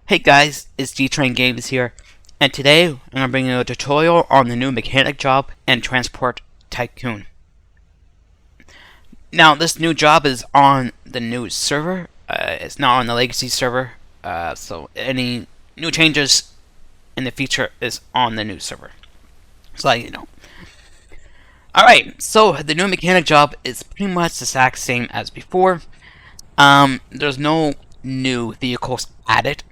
Hey guys, it's G-Train Games here, and today I'm going to bring you a tutorial on the new mechanic job and transport Tycoon. Now, this new job is on the new server. It's not on the legacy server, so any new changes in the future is on the new server. So you know. Alright, so the new mechanic job is pretty much the exact same as before. There's no new vehicles added.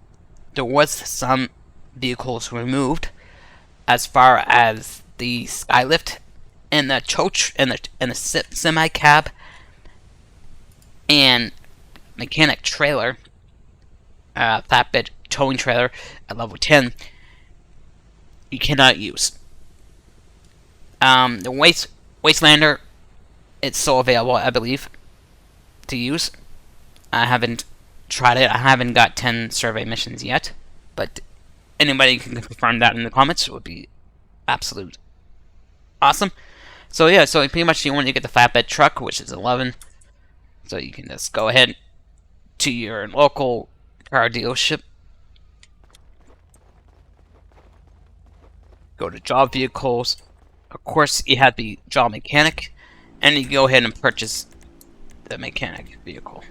There was some vehicles removed, as far as the skylift and the coach and the semi cab and mechanic trailer, flatbed towing trailer at level 10. You cannot use. The Wastelander, it's still available, I believe, to use. I haven't tried it. I haven't got 10 survey missions yet, but anybody can confirm that in the comments. It would be absolute awesome. So yeah, so pretty much you want to get the flatbed truck, which is 11. So you can just go ahead to your local car dealership, go to job vehicles. Of course, you have the job mechanic, and you go ahead and purchase the mechanic vehicle.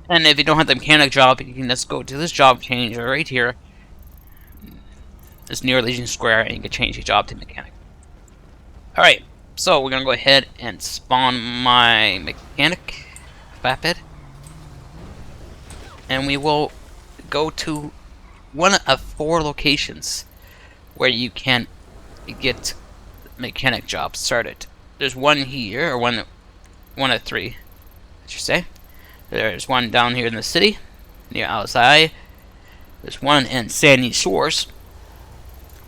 And if you don't have the mechanic job, you can just go to this job changer right here. It's near Legion Square, and you can change your job to mechanic. Alright, so we're gonna go ahead and spawn my mechanic flatbed. And we will go to one of 4 locations where you can get mechanic jobs started. There's one here, or one of 3, I should say. There's one down here in the city, near LSI. There's one in Sandy Shores,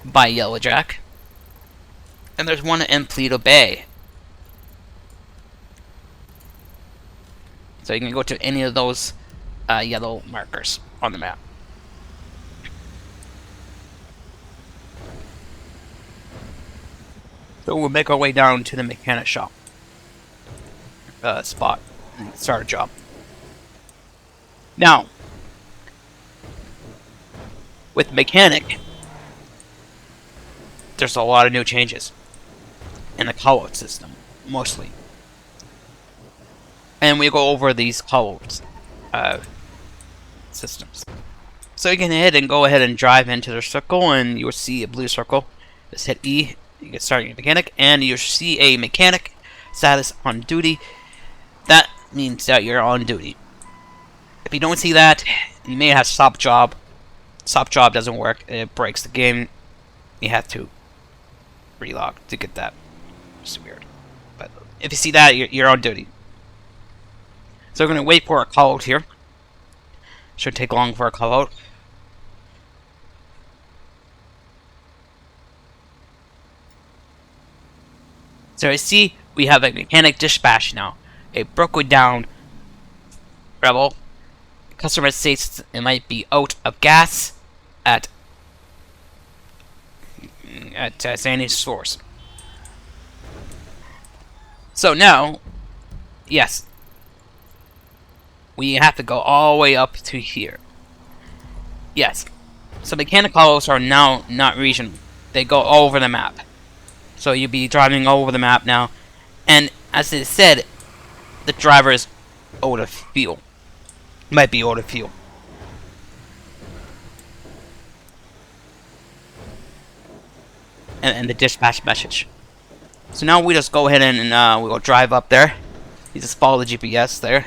by Yellowjack. And there's one in Paleto Bay. So you can go to any of those yellow markers on the map. So we'll make our way down to the mechanic shop spot and start a job. Now, with mechanic, there's a lot of new changes in the call-out system, mostly. And we go over these call-out systems. So you can go ahead and drive into the circle, and you'll see a blue circle. Just hit E, you get started your mechanic, and you'll see a mechanic status on duty. That means that you're on duty. If you don't see that, you may have stop job. Stop job doesn't work. It breaks the game. You have to relog to get that. It's weird. But if you see that, you're on duty. So we're going to wait for a call out here. Shouldn't take long for a call out. So I see we have a mechanic dispatch now. A broken down rebel. Customer states it might be out of gas at Sandy's source. So now, yes, we have to go all the way up to here. Yes, so mechanic calls are now not regional; they go all over the map. So you'll be driving all over the map now, and as it said, the driver is out of fuel. Might be out of fuel. And the dispatch message. So now we just go ahead and we'll drive up there. You just follow the GPS there.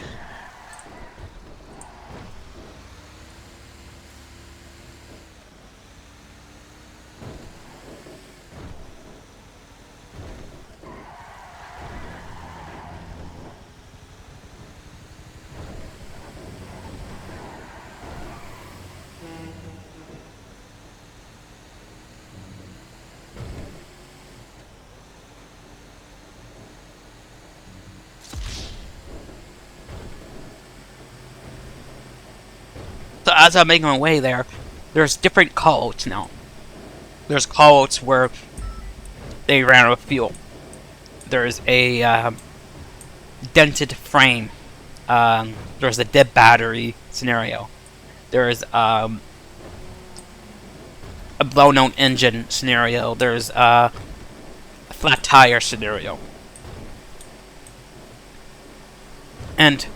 So as I'm making my way there, there's different callouts now. There's callouts where they ran out of fuel. There's a dented frame. There's a dead battery scenario. There's a blown-out engine scenario. There's a flat tire scenario. And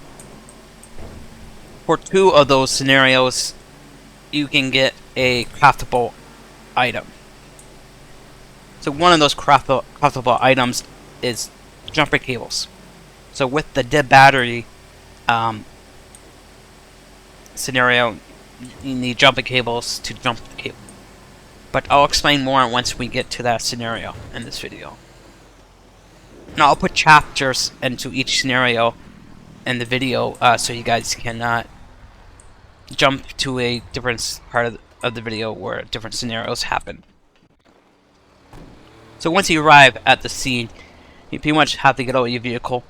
for 2 of those scenarios, you can get a craftable item. So one of those craftable items is jumper cables. So with the dead battery scenario, you need jumper cables to jump the cable. But I'll explain more once we get to that scenario in this video. Now I'll put chapters into each scenario in the video so you guys can jump to a different part of the video where different scenarios happen. So once you arrive at the scene, you pretty much have to get out of your vehicle,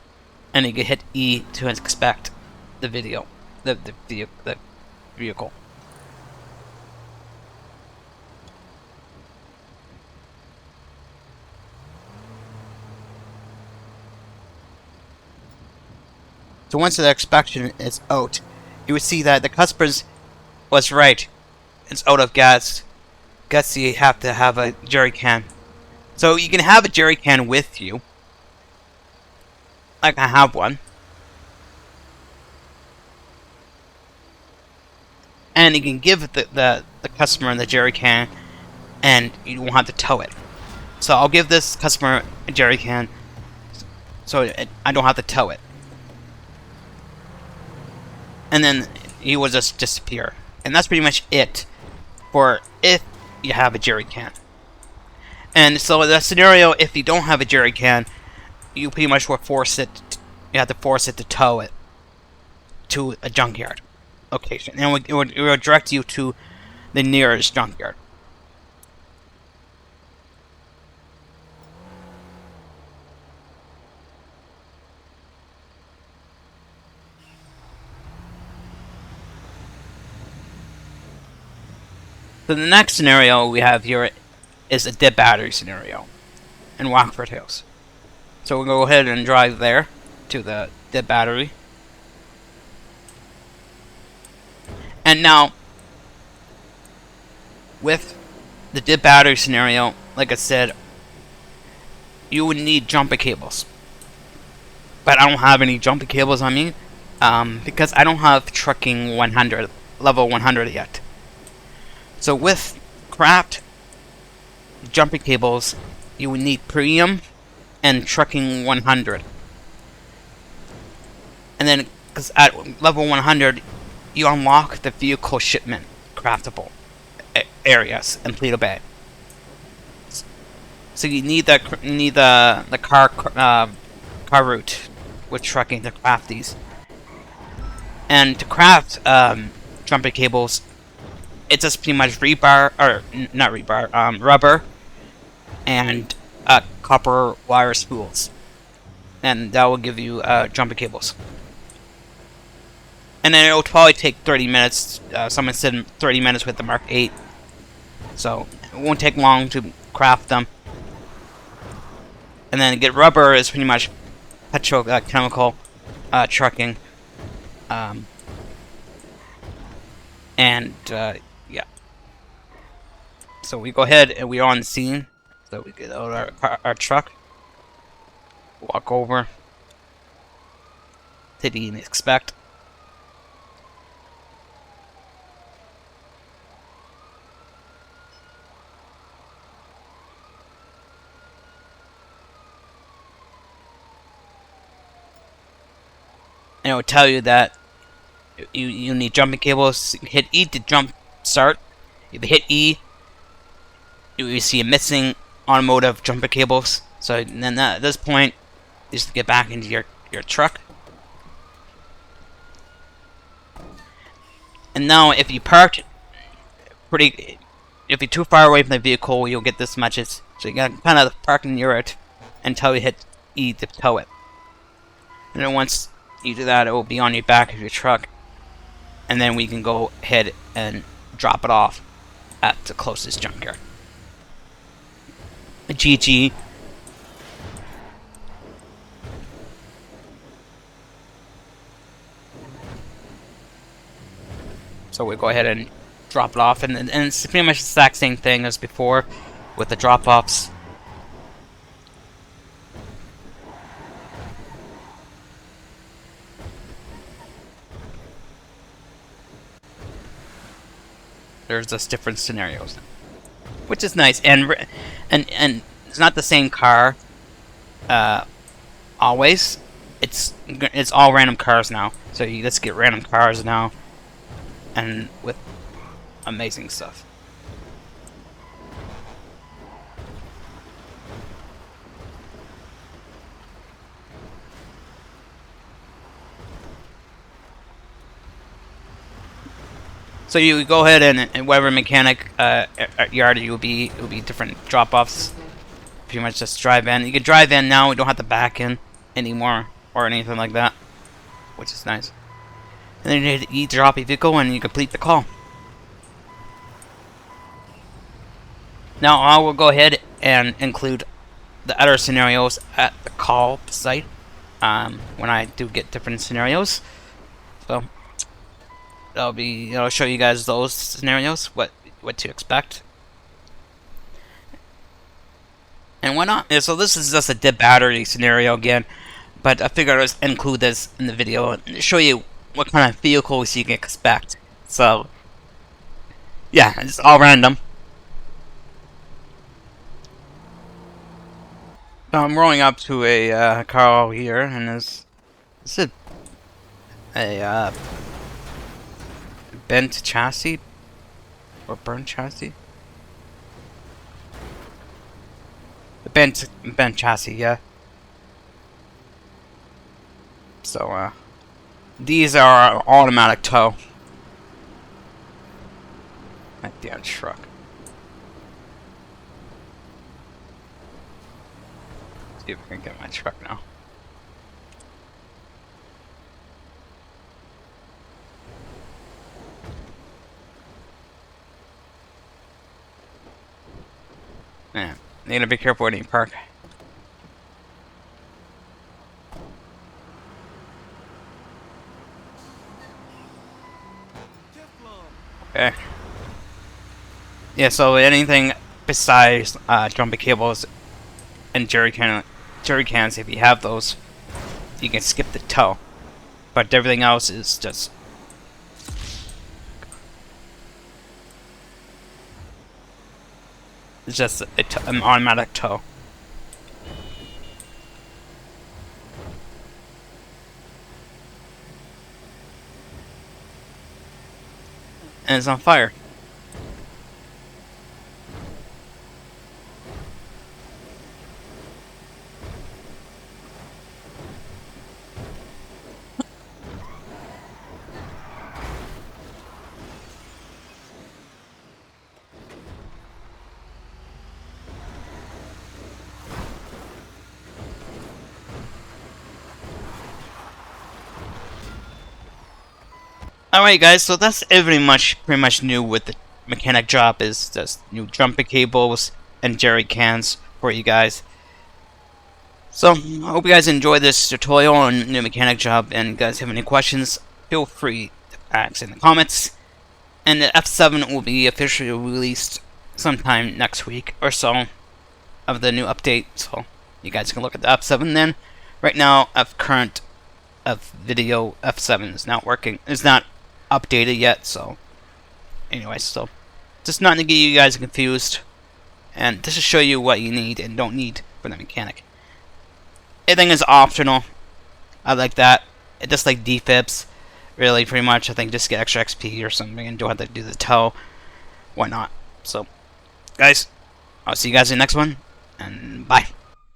and you can hit E to inspect the vehicle. So once the inspection is out, you would see that the customer's was right. It's out of gas. Guess you have to have a jerry can. So you can have a jerry can with you. Like I have one. And you can give the customer the jerry can, and you won't have to tow it. So I'll give this customer a jerry can so I don't have to tow it. And then he will just disappear. And that's pretty much it for if you have a jerry can. And so the scenario, if you don't have a jerry can, you pretty much will force it. You have to force it to tow it to a junkyard location, and it will direct you to the nearest junkyard. So the next scenario we have here is a dead battery scenario in Rockford Hills. So we'll go ahead and drive there to the dead battery. And now, with the dead battery scenario, like I said, you would need jumper cables. But I don't have any jumper cables on me because I don't have trucking 100, level 100 yet. So with craft jumper cables, you would need premium and trucking 100. And then, because at level 100, you unlock the vehicle shipment craftable areas in Paleto Bay. So you need the car route with trucking to craft these. And to craft jumper cables, it's just pretty much rubber and copper wire spools, and that will give you jumper cables. And then it will probably take 30 minutes. Someone said 30 minutes with the Mark 8, so it won't take long to craft them. And then get rubber is pretty much petrochemical trucking, and yeah. So we go ahead and we're on the scene. So we get out our truck, walk over, hit the inspect. And it will tell you that you need jumping cables. Hit E to jump start. If you hit E, you see a missing automotive jumper cables. So then at this point, you just get back into your truck. And now if you parked if you're too far away from the vehicle, you'll get this message. So you gotta kind of park near it until you hit E to tow it. And then once you do that, it will be on your back of your truck, and then we can go ahead and drop it off at the closest junkyard. GG, So we go ahead and drop it off, and it's pretty much the exact same thing as before with the drop-offs. There's just different scenarios, which is nice, and it's not the same car always. It's all random cars now, so you just get random cars now, and with amazing stuff. So you go ahead and whatever mechanic yard it will be different drop-offs. Pretty much just drive in. You can drive in now. We don't have to back in anymore or anything like that, which is nice. And then you hit E-drop your vehicle and you complete the call. Now I will go ahead and include the other scenarios at the call site when I do get different scenarios. So I'll show you guys those scenarios, what to expect and whatnot. Yeah, so this is just a dead battery scenario again, but I figured I'd include this in the video and show you what kind of vehicles you can expect. So yeah, it's all random. So I'm rolling up to a car over here, and this is a bent chassis or burnt chassis. The bent chassis, yeah. So these are automatic tow. That damn truck. See if I can get my truck now. Man, you gotta be careful when you park. Okay. Yeah, so anything besides jumping cables and jerry cans, if you have those, you can skip the tow. But everything else is just an automatic tow. And it's on fire. Alright guys, so that's pretty much new with the mechanic job, is just new jumping cables and jerry cans for you guys. So, I hope you guys enjoyed this tutorial on new mechanic job, and if you guys have any questions, feel free to ask in the comments. And the F7 will be officially released sometime next week or so of the new update, so you guys can look at the F7 then. Right now, current video F7 is not working, is not updated yet, so anyway, so just not to get you guys confused, and just to show you what you need and don't need for the mechanic. Everything is optional. I like that. It just like defibs, really, pretty much. I think just get extra XP or something and don't have to do the tow. Why not? So, guys, I'll see you guys in the next one, and bye.